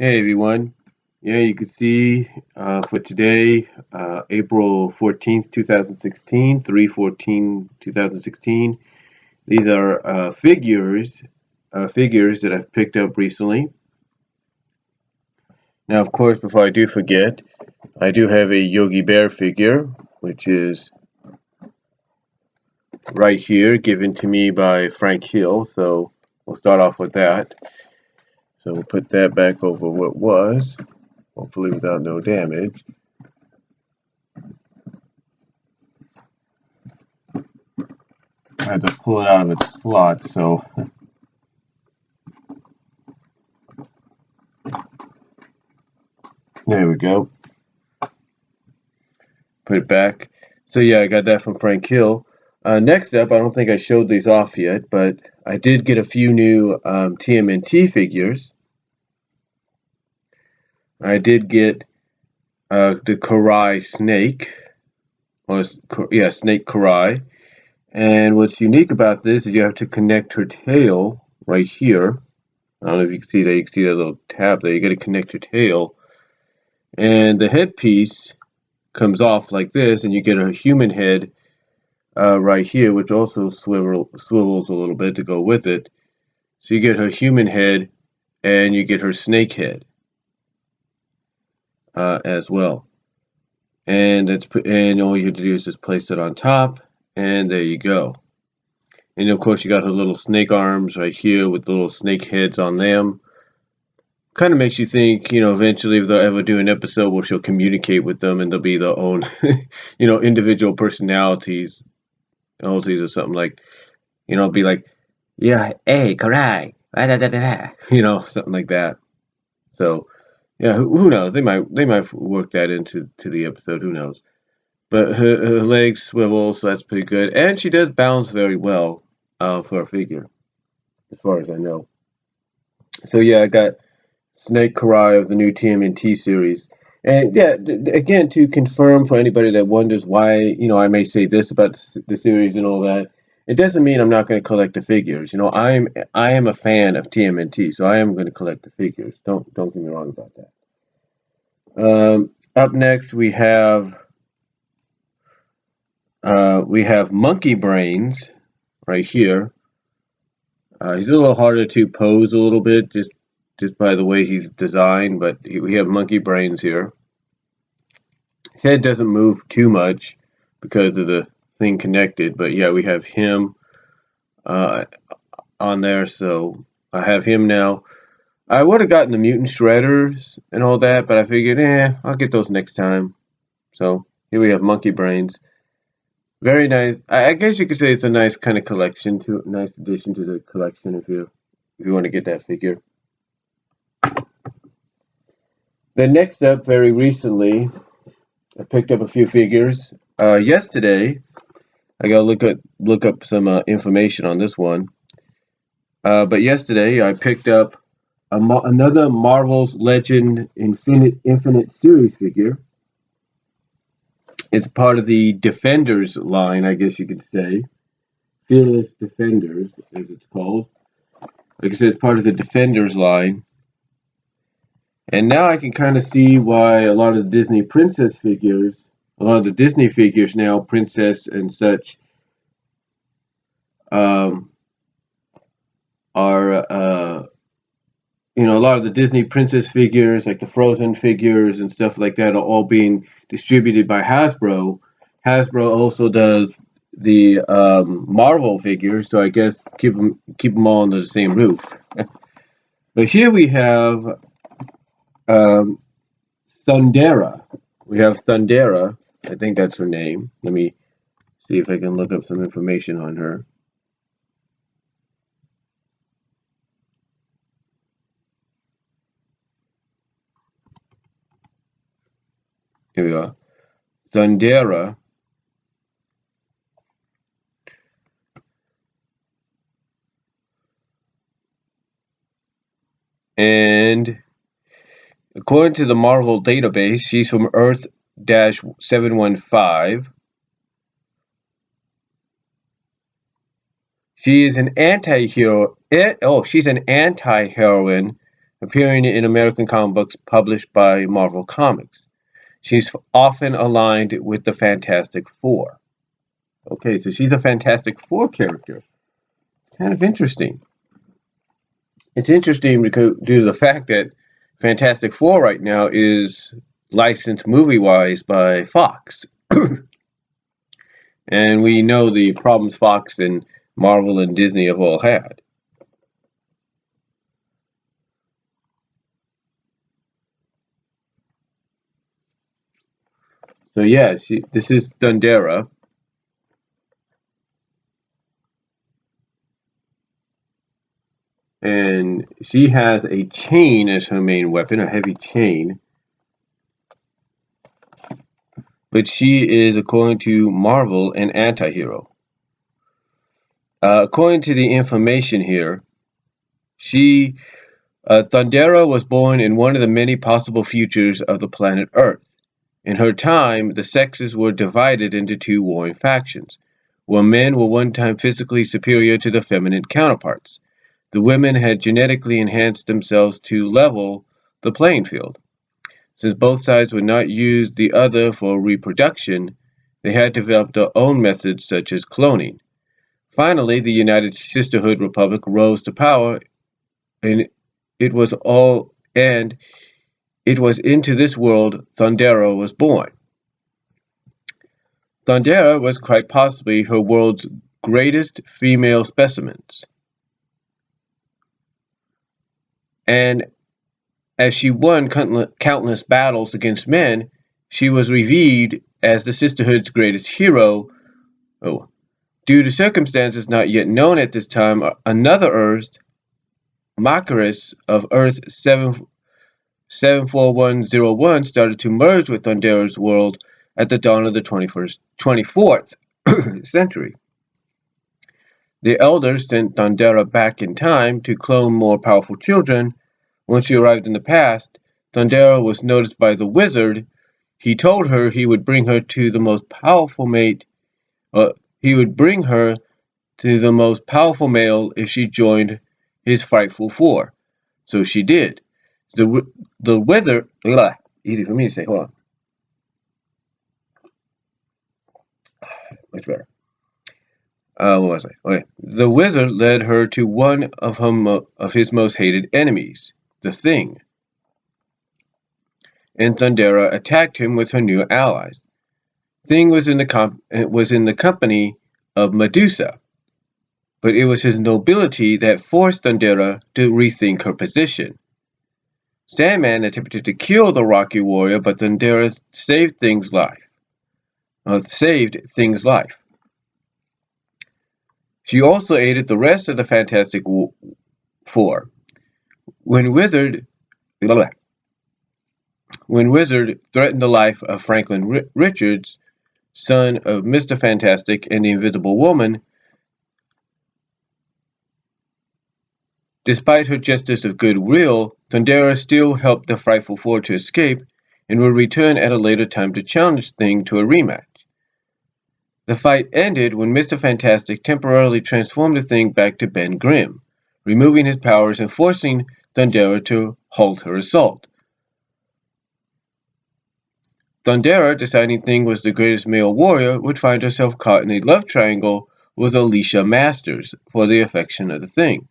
Hey everyone. Yeah, you can see for today, April 14th, 2016, 3/14/2016. These are figures that I've picked up recently. Now, of course, before I do forget, I do have a Yogi Bear figure, which is right here, given to me by Frank Hill. So we'll start off with that. So we'll put that back over what was, hopefully without no damage. I had to pull it out of its slot, so there we go. Put it back. So yeah, I got that from Frank Hill. Next up, I don't think I showed these off yet, but I did get a few new TMNT figures. I did get the Karai Snake, or yeah, Snake Karai. And what's unique about this is you have to connect her tail right here. I don't know if you can see that. You can see that little tab there. You got to connect her tail, and the headpiece comes off like this, and you get a human head right here, which also swivels a little bit to go with it. So you get her human head and you get her snake head as well. And all you have to do is just place it on top, and there you go. And of course, you got her little snake arms right here with little snake heads on them. Kind of makes you think, eventually if they'll ever do an episode where she'll communicate with them and they'll be their own, individual personalities or something like, be like, yeah, hey, correct, something like that. So, yeah, who knows? They might work that into the episode. Who knows? But her legs swivel, so that's pretty good, and she does balance very well for a figure, as far as I know. So yeah, I got Snake Karai of the new TMNT series. And yeah, again, to confirm for anybody that wonders why, I may say this about the series and all that, it doesn't mean I'm not going to collect the figures. I am a fan of TMNT, so I am going to collect the figures. Don't get me wrong about that. Up next, we have Monkey Brains right here. He's a little harder to pose a little bit, just by the way he's designed, but we have Monkey Brains here. Head doesn't move too much because of the thing connected, but yeah, we have him uh, on there, so I have him now. I would have gotten the mutant shredders and all that, but I figured, I'll get those next time. So here we have Monkey Brains. Very nice. I guess you could say it's a nice kind of collection, to nice addition to the collection if you want to get that figure. Then next up, very recently, I picked up a few figures. Yesterday, I gotta look up some information on this one. But yesterday, I picked up another Marvel's Legend Infinite series figure. It's part of the Defenders line, I guess you could say. Fearless Defenders, as it's called. Like I said, it's part of the Defenders line. And now I can kind of see why a lot of the Disney princess figures, a lot of the Disney figures now, princess and such, are a lot of the Disney princess figures, like the Frozen figures and stuff like that, are all being distributed by Hasbro. Hasbro also does the Marvel figures, so I guess keep them all under the same roof. But here we have um, Thundera. We have Thundera. I think that's her name. Let me see if I can look up some information on her. Here we are. Thundera. And according to the Marvel database, she's from Earth-715. She is an anti-hero. She's an anti-heroine appearing in American comic books published by Marvel Comics. She's often aligned with the Fantastic Four. Okay, so she's a Fantastic Four character. It's kind of interesting. It's interesting because due to the fact that Fantastic Four right now is licensed movie-wise by Fox. And we know the problems Fox and Marvel and Disney have all had. So yeah, this is Thundera. And she has a chain as her main weapon, a heavy chain. But she is, according to Marvel, an anti-hero. According to the information here, Thundera was born in one of the many possible futures of the planet Earth. In her time, the sexes were divided into two warring factions, where men were one time physically superior to their feminine counterparts. The women had genetically enhanced themselves to level the playing field. Since both sides would not use the other for reproduction, they had developed their own methods such as cloning. Finally, the United Sisterhood Republic rose to power, and it was into this world Thundera was born. Thundera was quite possibly her world's greatest female specimens. And as she won countless battles against men, she was revered as the Sisterhood's greatest hero. Oh, due to circumstances not yet known at this time, another Earth, Macaris of Earth 74101, started to merge with Thundera's world at the dawn of the 24th century. The elders sent Thundera back in time to clone more powerful children. When she arrived in the past, Thundera was noticed by the wizard. He told her he would bring her to the most powerful mate. He would bring her to the most powerful male if she joined his frightful four. So she did. The wizard, easy for me to say. Hold on. Much better. What was I? Okay. The wizard led her to one of his most hated enemies, the Thing. And Thundera attacked him with her new allies. Thing was in the company of Medusa, but it was his nobility that forced Thundera to rethink her position. Sandman attempted to kill the Rocky Warrior, but Thundera saved Thing's life. She also aided the rest of the Fantastic Four. When Wizard threatened the life of Franklin Richards, son of Mr. Fantastic and the Invisible Woman, despite her gestures of goodwill, Thundera still helped the Frightful Four to escape and would return at a later time to challenge Thing to a rematch. The fight ended when Mr. Fantastic temporarily transformed the Thing back to Ben Grimm, removing his powers and forcing Thundera to halt her assault. Thundera, deciding Thing was the greatest male warrior, would find herself caught in a love triangle with Alicia Masters for the affection of the Thing.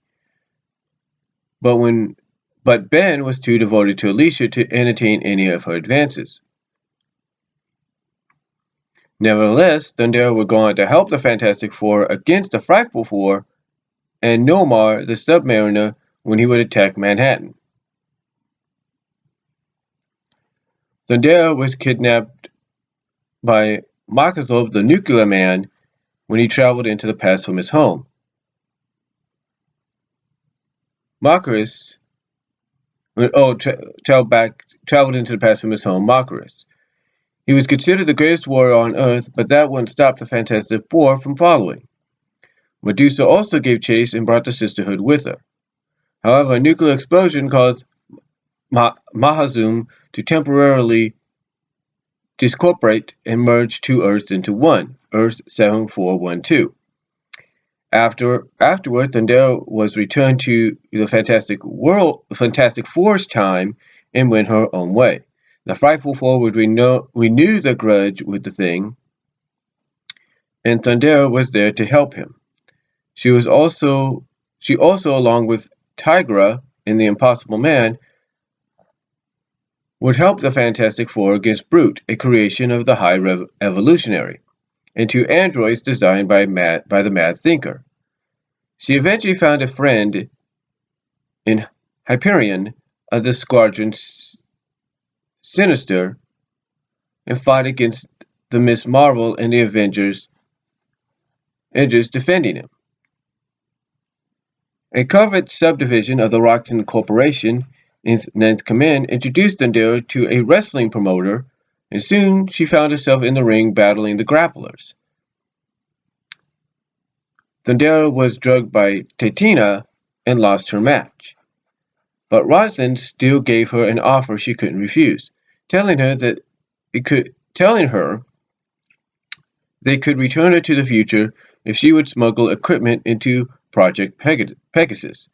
But Ben was too devoted to Alicia to entertain any of her advances. Nevertheless, Thundera would go on to help the Fantastic Four against the Frightful Four and Nomar the Submariner when he would attack Manhattan. Thundera was kidnapped by Makazov the Nuclear Man when he traveled into the past from his home. Macaris traveled into the past from his home, Macaris. He was considered the greatest warrior on Earth, but that wouldn't stop the Fantastic Four from following. Medusa also gave chase and brought the Sisterhood with her. However, a nuclear explosion caused Mahazum to temporarily discorporate and merge two Earths into one, Earth 7412. Afterward, Thundera was returned to the Fantastic Four's time and went her own way. The Frightful Four would renew the grudge with the Thing, and Thundera was there to help him. She also, along with Tigra and the Impossible Man, would help the Fantastic Four against Brute, a creation of the High Evolutionary, and two androids designed by the Mad Thinker. She eventually found a friend in Hyperion of the Squadron Sinister and fought against the Miss Marvel and the Avengers, defending him. A covert subdivision of the Roxxon Corporation in Ninth Command introduced Thundera to a wrestling promoter, and soon she found herself in the ring battling the grapplers. Thundera was drugged by Titina and lost her match. But Rosalind still gave her an offer she couldn't refuse, telling her they could return her to the future if she would smuggle equipment into Project Pegasus.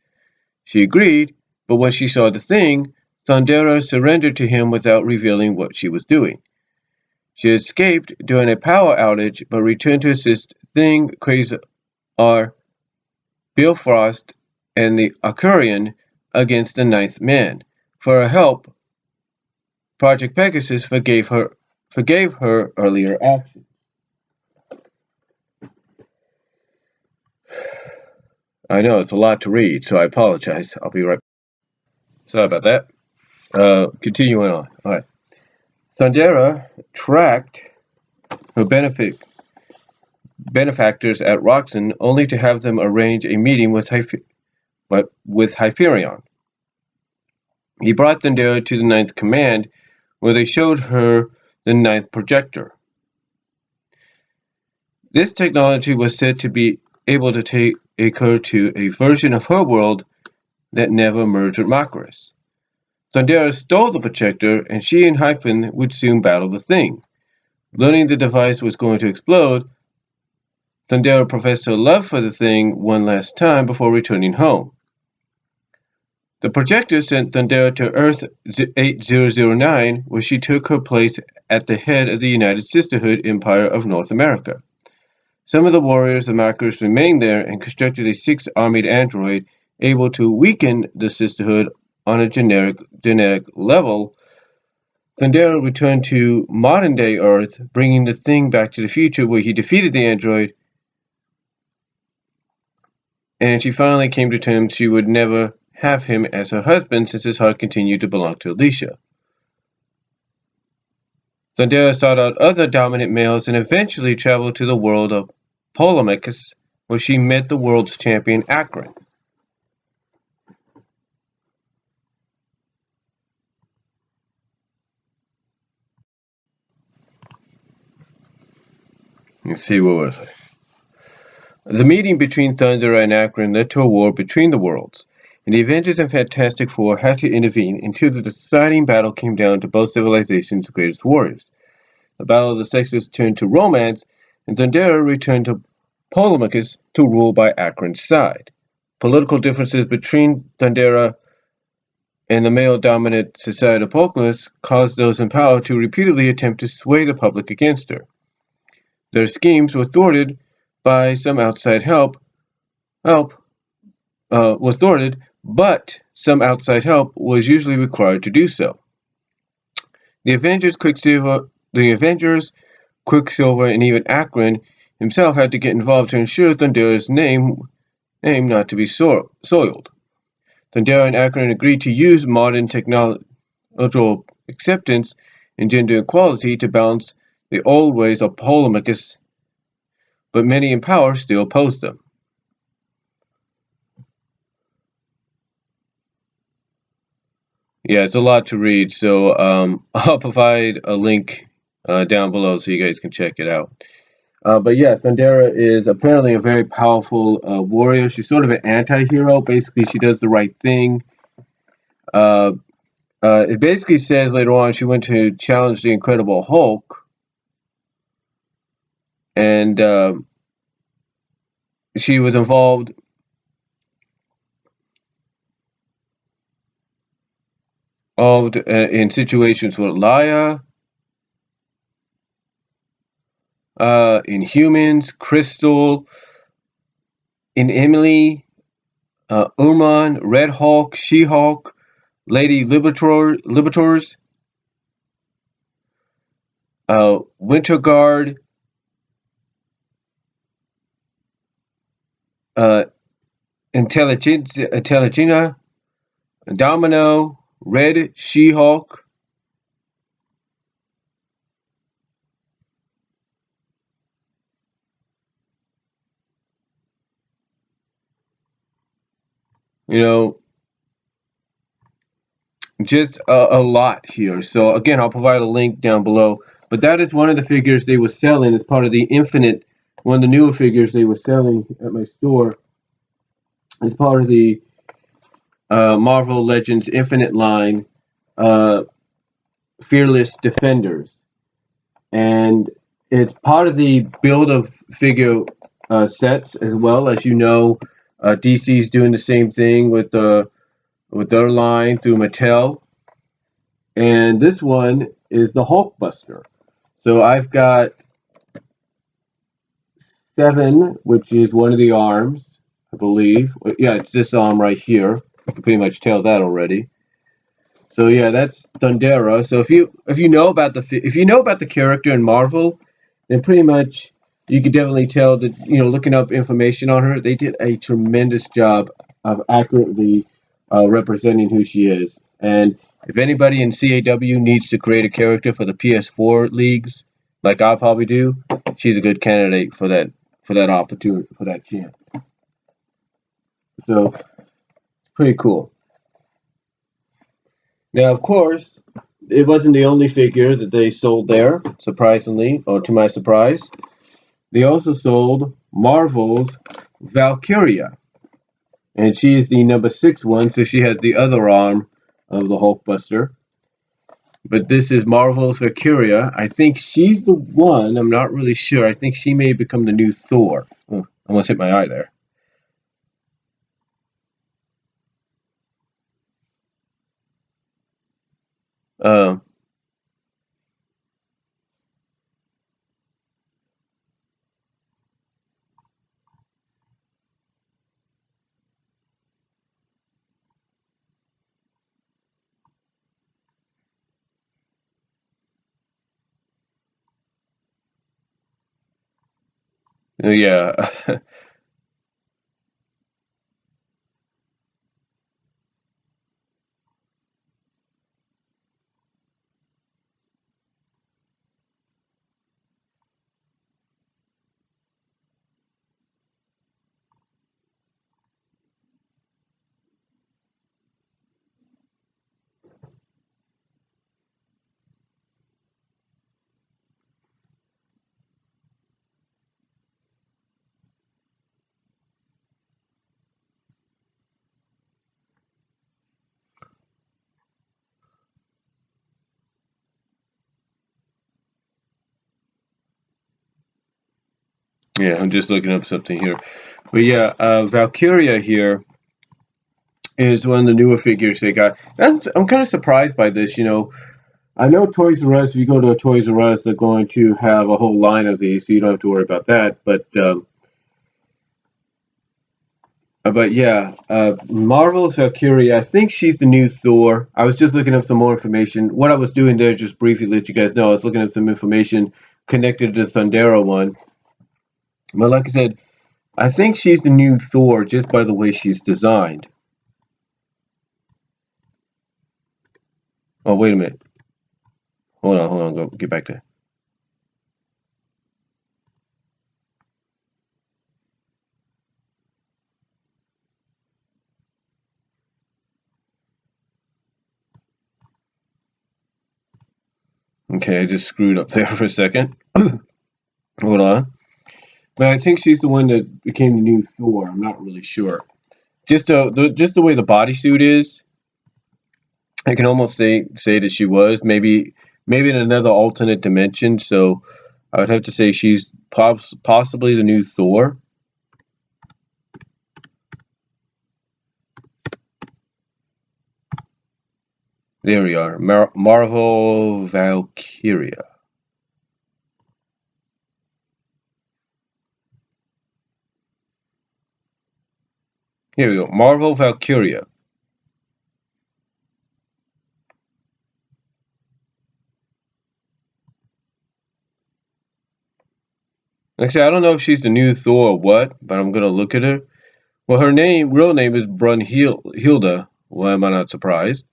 She agreed, but when she saw the Thing, Thundera surrendered to him without revealing what she was doing. She escaped during a power outage, but returned to assist Thing, Quasar, Bill Frost, and the Arcurian against the Ninth Man. For her help, Project Pegasus forgave her earlier actions. I know it's a lot to read, so I apologize. I'll be right back. Sorry about that. Continuing on. All right. Thundera tracked her benefactors at Roxxon only to have them arrange a meeting with Hyperion. He brought Thundera to the Ninth Command, where they showed her the Ninth Projector. This technology was said to be able to take her to a version of her world that never merged with Macris. Thundera stole the projector, and she and Hyphen would soon battle the Thing. Learning the device was going to explode, Thundera professed her love for the Thing one last time before returning home. The projector sent Thundera to Earth 8009, where she took her place at the head of the United Sisterhood Empire of North America. Some of the warriors of Macris remained there and constructed a six-armed android able to weaken the Sisterhood on a genetic level. Thundera returned to modern-day Earth, bringing the Thing back to the future where he defeated the android, and she finally came to terms she would never have him as her husband since his heart continued to belong to Alicia. Thundera sought out other dominant males and eventually traveled to the world of Polemachus, where she met the world's champion Akron. Let's see, what was I? The meeting between Thundera and Akron led to a war between the worlds, and the Avengers and Fantastic Four had to intervene until the deciding battle came down to both civilizations' greatest warriors. The battle of the sexes turned to romance, and Thundera returned to Polemachus to rule by Akron's side. Political differences between Thundera and the male-dominant society of Polemachus caused those in power to repeatedly attempt to sway the public against her. Their schemes were thwarted by some outside help. Was thwarted, but some outside help was usually required to do so. The Avengers, Quicksilver, and even Akron himself had to get involved to ensure Thundera's name not to be soiled. Thundera and Akron agreed to use modern technological acceptance and gender equality to balance the old ways of Polemachus, but many in power still opposed them. Yeah, it's a lot to read, so I'll provide a link down below so you guys can check it out. But yeah, Thundera is apparently a very powerful warrior. She's sort of an anti-hero. Basically, she does the right thing. It basically says later on she went to challenge the Incredible Hulk, and she was involved in situations with Laia, Inhumans, Crystal, in Emily, Uman, Red Hulk, She-Hulk, Lady Liberators, Winter Guard, Intelligena, Domino, Red She-Hulk. You know, just a lot here. So again, I'll provide a link down below. But that is one of the figures they were selling as part of the Infinite, one of the newer figures they were selling at my store as part of the Marvel Legends Infinite line, Fearless Defenders. And it's part of the build of figure sets as well. As you know, DC's doing the same thing with their line through Mattel. And this one is the Hulkbuster. So I've got 7, which is one of the arms, I believe. Yeah, it's this arm right here. You can pretty much tell that already. So yeah, that's Thundera. So if you know about the character in Marvel, then pretty much you could definitely tell that, looking up information on her, they did a tremendous job of accurately representing who she is. And if anybody in CAW needs to create a character for the PS4 leagues, like I'll probably do, she's a good candidate for that opportunity, for that chance. So pretty cool. Now, of course, it wasn't the only figure that they sold there, surprisingly, or to my surprise. They also sold Marvel's Valkyria. And she is the number 6 one, so she has the other arm of the Hulkbuster. But this is Marvel's Valkyria. I think she's the one, I'm not really sure. I think she may become the new Thor. Oh, almost hit my eye there. Um, yeah. Yeah, I'm just looking up something here. But yeah, Valkyria here is one of the newer figures they got. I'm kind of surprised by this. I know Toys R Us. If you go to a Toys R Us, they're going to have a whole line of these, so you don't have to worry about that. But yeah, Marvel's Valkyria. I think she's the new Thor. I was just looking up some more information. What I was doing there, just briefly, let you guys know, I was looking up some information connected to the Thundera one. But like I said, I think she's the new Thor just by the way she's designed. Oh, wait a minute. Hold on. Go get back to. Okay, I just screwed up there for a second. Hold on. But I think she's the one that became the new Thor. I'm not really sure. Just the way the bodysuit is, I can almost say that she was maybe in another alternate dimension. So I would have to say she's possibly the new Thor. There we are. Marvel Valkyria. Here we go. Marvel Valkyria. Actually, I don't know if she's the new Thor or what, but I'm gonna look at her. Well, her real name is Brunhilde. Why am I not surprised?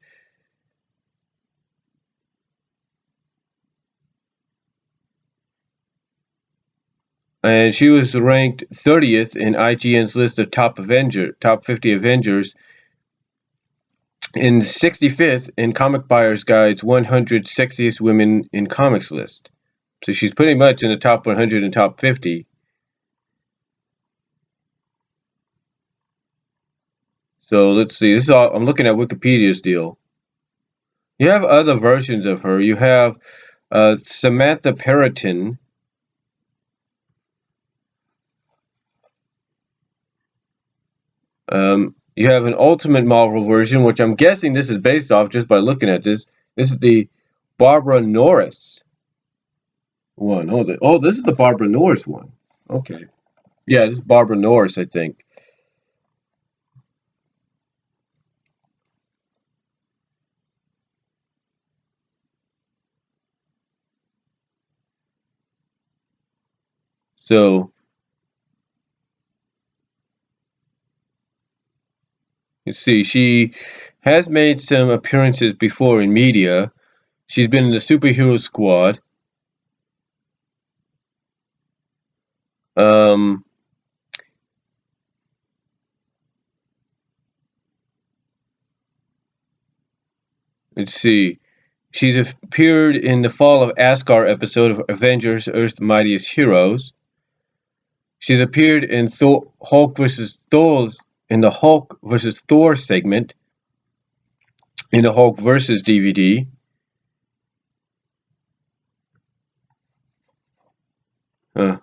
And she was ranked 30th in IGN's list of top 50 Avengers, and 65th in Comic Buyer's Guide's 100 Sexiest Women in Comics list. So she's pretty much in the top 100 and top 50. So let's see. This is all I'm looking at Wikipedia's deal. You have other versions of her. You have Samantha Perrotin. You have an Ultimate Marvel version, which I'm guessing this is based off just by looking at this. This is the Barbara Norris one. Oh, this is the Barbara Norris one. Okay. Yeah, this is Barbara Norris, I think. So you see, she has made some appearances before in media. She's been in the Superhero Squad. Um, let's see. She's appeared in the Fall of Asgard episode of Avengers: Earth's Mightiest Heroes. She's appeared in Hulk vs. Thor's in the Hulk vs. Thor segment in the Hulk vs. DVD. Uh,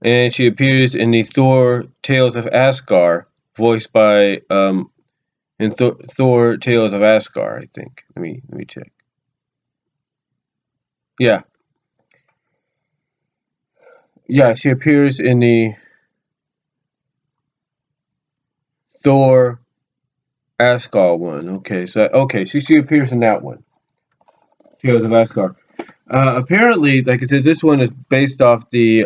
and she appears in the Thor Tales of Asgard, voiced by in Thor Tales of Asgard, I think. Let me check. Yeah. Yeah, she appears in the Thor Asgard one. Okay, she appears in that one. Tales of Asgard. Apparently, like I said, this one is based off the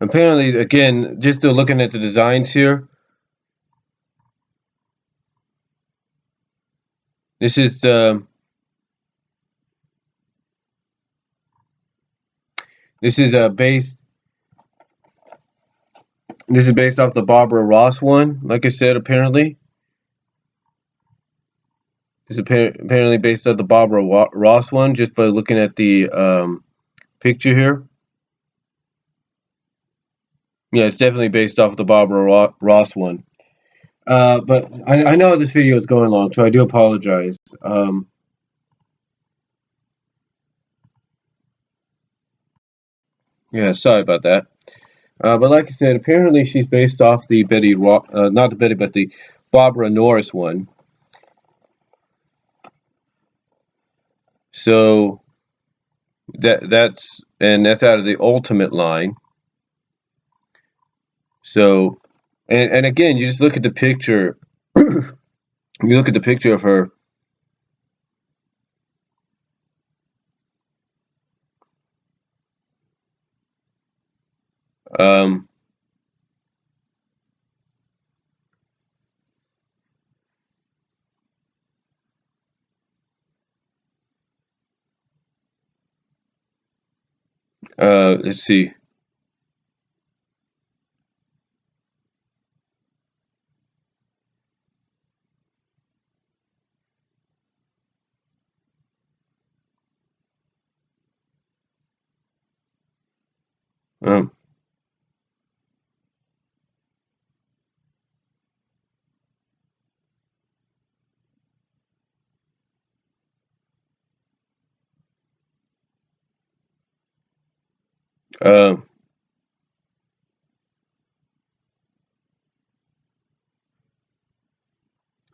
apparently, again, just looking at the designs here, this is this is based this is based off the Barbara Ross one. Like I said, apparently, it's apparently based off the Barbara Ross one, just by looking at the picture here. Yeah, it's definitely based off the Barbara Ross one. But I know this video is going long, so I do apologize. Yeah, sorry about that. But like I said, apparently she's based off the not the Betty, but the Barbara Norris one. So that's out of the Ultimate line. So, and again, you just look at the picture. You look at the picture of her. Um, let's see. Um, Um,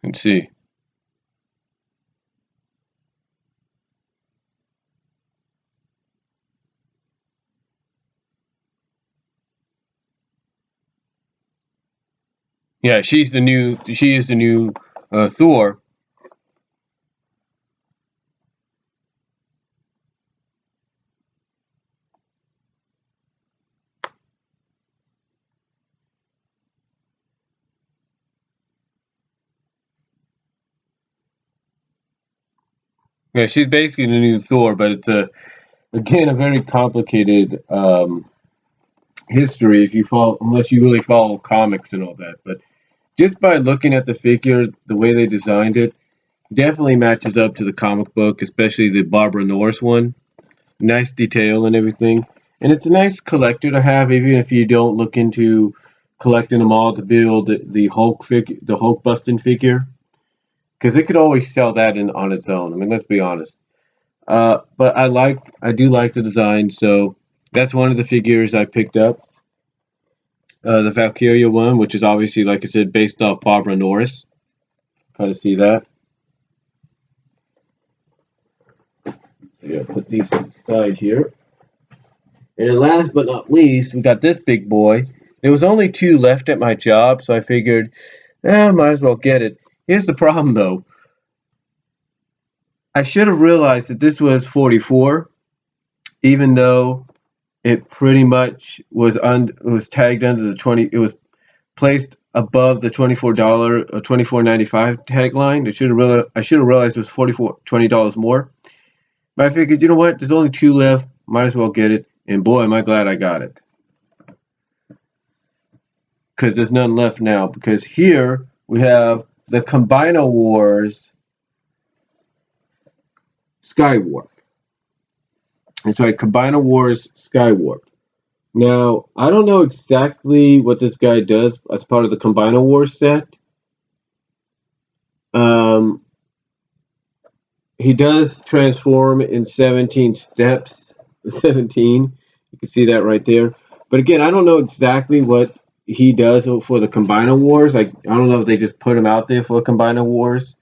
let's see. Yeah, she's the new. She is the new Thor. Yeah, she's basically the new Thor, but it's again a very complicated history if you follow, unless you really follow comics and all that. But just by looking at the figure, the way they designed it, definitely matches up to the comic book, especially the Barbara Norris one. Nice detail and everything, and it's a nice collector to have, even if you don't look into collecting them all to build the Hulk figure, the Hulk busting figure, because it could always sell that in on its own. I mean, let's be honest. But I do like the design, so that's one of the figures I picked up. The Valkyria one, which is obviously, like I said, based off Barbara Norris. Kind of see that. Yeah, put these to the side here. And last but not least, we got this big boy. There was only two left at my job, so I figured, might as well get it. Here's the problem, though. I should have realized that this was 44, even though it pretty much was tagged under the 20. It was placed above the $24 or $24.95 tagline. I should have realized it was $20 more. But I figured, you know what? There's only two left. Might as well get it. And boy, am I glad I got it. Because there's none left now. Because here we have the Combiner Wars Skywarp. And sorry, Combiner Wars Skywarp. Now, I don't know exactly what this guy does as part of the Combiner Wars set. Um, he does transform in 17 steps. 17. You can see that right there. But again, I don't know exactly what he does for the Combiner Wars. I don't know if they just put him out there for Combiner Wars.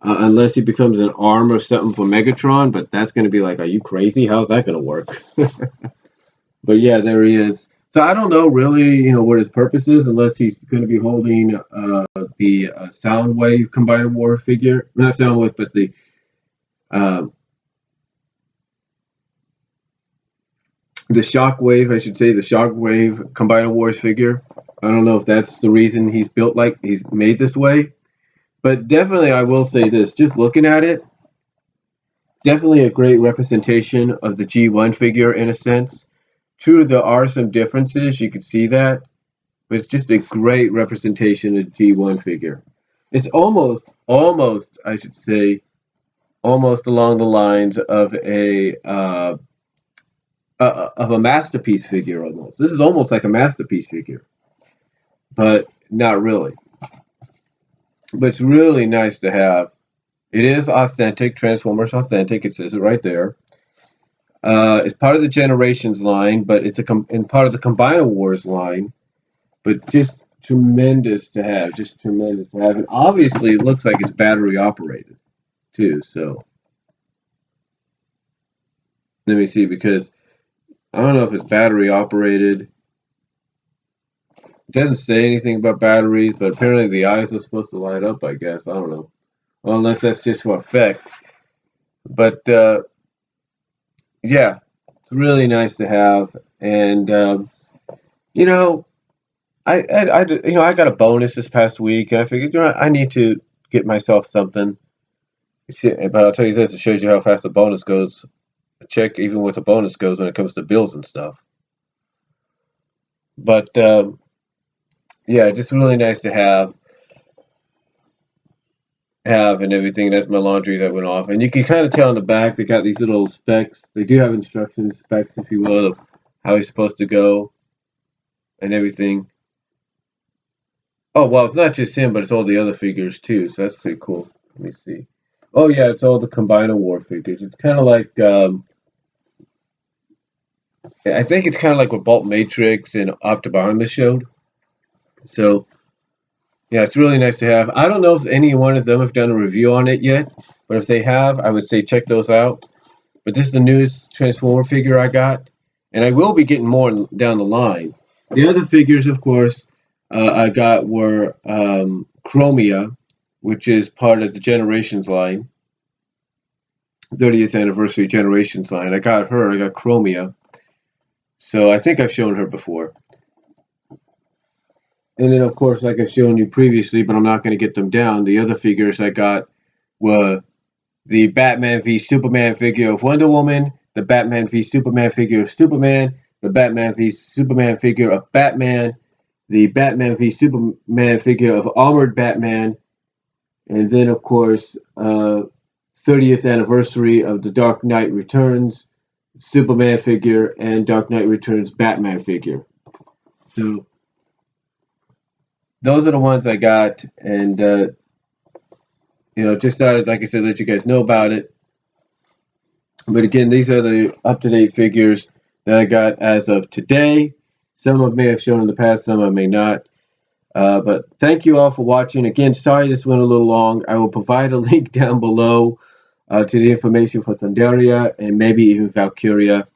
Unless he becomes an arm or something for Megatron, but that's going to be like, are you crazy? How's that going to work? But yeah, there he is. So I don't know really, what his purpose is, unless he's going to be holding the Soundwave Combiner War figure, not Soundwave, but uh, the Shockwave, I should say, the Shockwave Combiner Wars figure. I don't know if that's the reason he's made this way, but definitely I will say this: just looking at it, definitely a great representation of the G1 figure in a sense. True, there are some differences. You can see that, but it's just a great representation of G1 figure. It's almost, I should say, almost along the lines of a masterpiece figure. Almost, this is almost like a masterpiece figure, but not really. But it's really nice to have. It is authentic, Transformers authentic. It says it right there. It's part of the Generations line, but it's in part of the Combiner Wars line. But just tremendous to have, just tremendous to have. And obviously, it looks like it's battery operated too. So let me see, because I don't know if it's battery operated. It doesn't say anything about batteries, but apparently the eyes are supposed to light up. I guess I don't know, well, unless that's just for effect. But yeah, it's really nice to have, and you know, I got a bonus this past week, and I figured, I need to get myself something. But I'll tell you this: it shows you how fast the bonus goes. Check even with the bonus goes when it comes to bills and stuff. But yeah, just really nice to have and everything. That's my laundry that went off, and you can kind of tell on the back they got these little specs. They do have instructions, specs, if you will, of how he's supposed to go and everything. Oh well, it's not just him, but it's all the other figures too. So that's pretty cool. Let me see. Oh yeah, it's all the Combiner War figures. It's kind of like I think it's kind of like what Bolt Matrix and Optimus showed. So yeah, it's really nice to have. I don't know if any one of them have done a review on it yet, but if they have, I would say check those out. But this is the newest Transformer figure I got, and I will be getting more down the line. The other figures, of course, I got were Chromia, which is part of the Generations line, 30th anniversary Generations line. I got her. I got Chromia. So I think I've shown her before. And then, of course, like I've shown you previously, but I'm not going to get them down. The other figures I got were the Batman v Superman figure of Wonder Woman, the Batman v Superman figure of Superman, the Batman v Superman figure of Batman, the Batman v Superman figure of Armored Batman, and then, of course, 30th anniversary of the Dark Knight Returns Superman figure and Dark Knight Returns Batman figure. So those are the ones I got, and just thought, like I said, let you guys know about it. But again, these are the up-to-date figures that I got as of today. Some I may have shown in the past, some I may not. But thank you all for watching. Again, sorry this went a little long. I will provide a link down below to the information for Thunderia and maybe even Valkyria.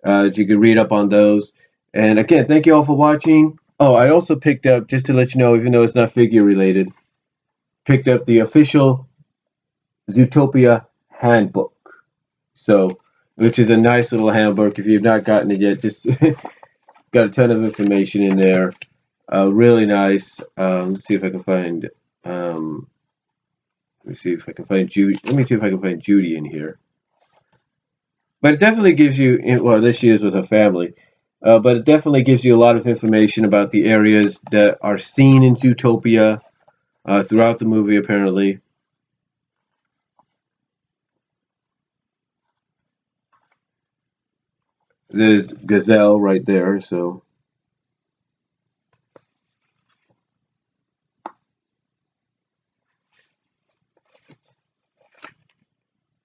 You can read up on those. And again, thank you all for watching. Oh, I also picked up, just to let you know, even though it's not figure related, picked up the official Zootopia handbook. So, which is a nice little handbook. If you've not gotten it yet, just got a ton of information in there. Really nice. Let's see if I can find. Let me see if I can find Judy. Let me see if I can find Judy in here. But it definitely gives you. Well, this she is with her family. But it definitely gives you a lot of information about the areas that are seen in Zootopia throughout the movie, apparently. There's Gazelle right there, so.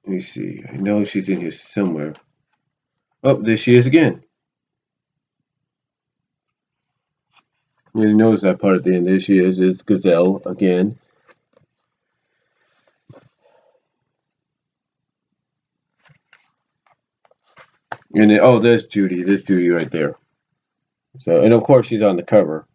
Let me see. I know she's in here somewhere. Oh, there she is again. You notice that part at the end. There she is. It's Gazelle again. And then, oh, there's Judy. There's Judy right there. So, and of course, she's on the cover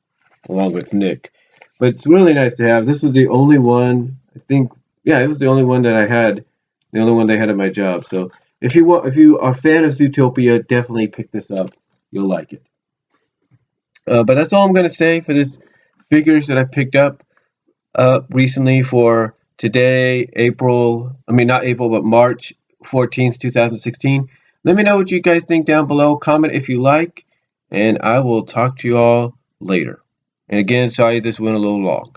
along with Nick. But it's really nice to have. This was the only one. I think, yeah, it was the only one that I had. The only one they had at my job. So, if you are a fan of Zootopia, definitely pick this up. You'll like it. But that's all I'm gonna say for this figures that I picked up recently for today, April. I mean, not April, but March 14th, 2016. Let me know what you guys think down below. Comment if you like, and I will talk to you all later. And again, sorry this went a little long.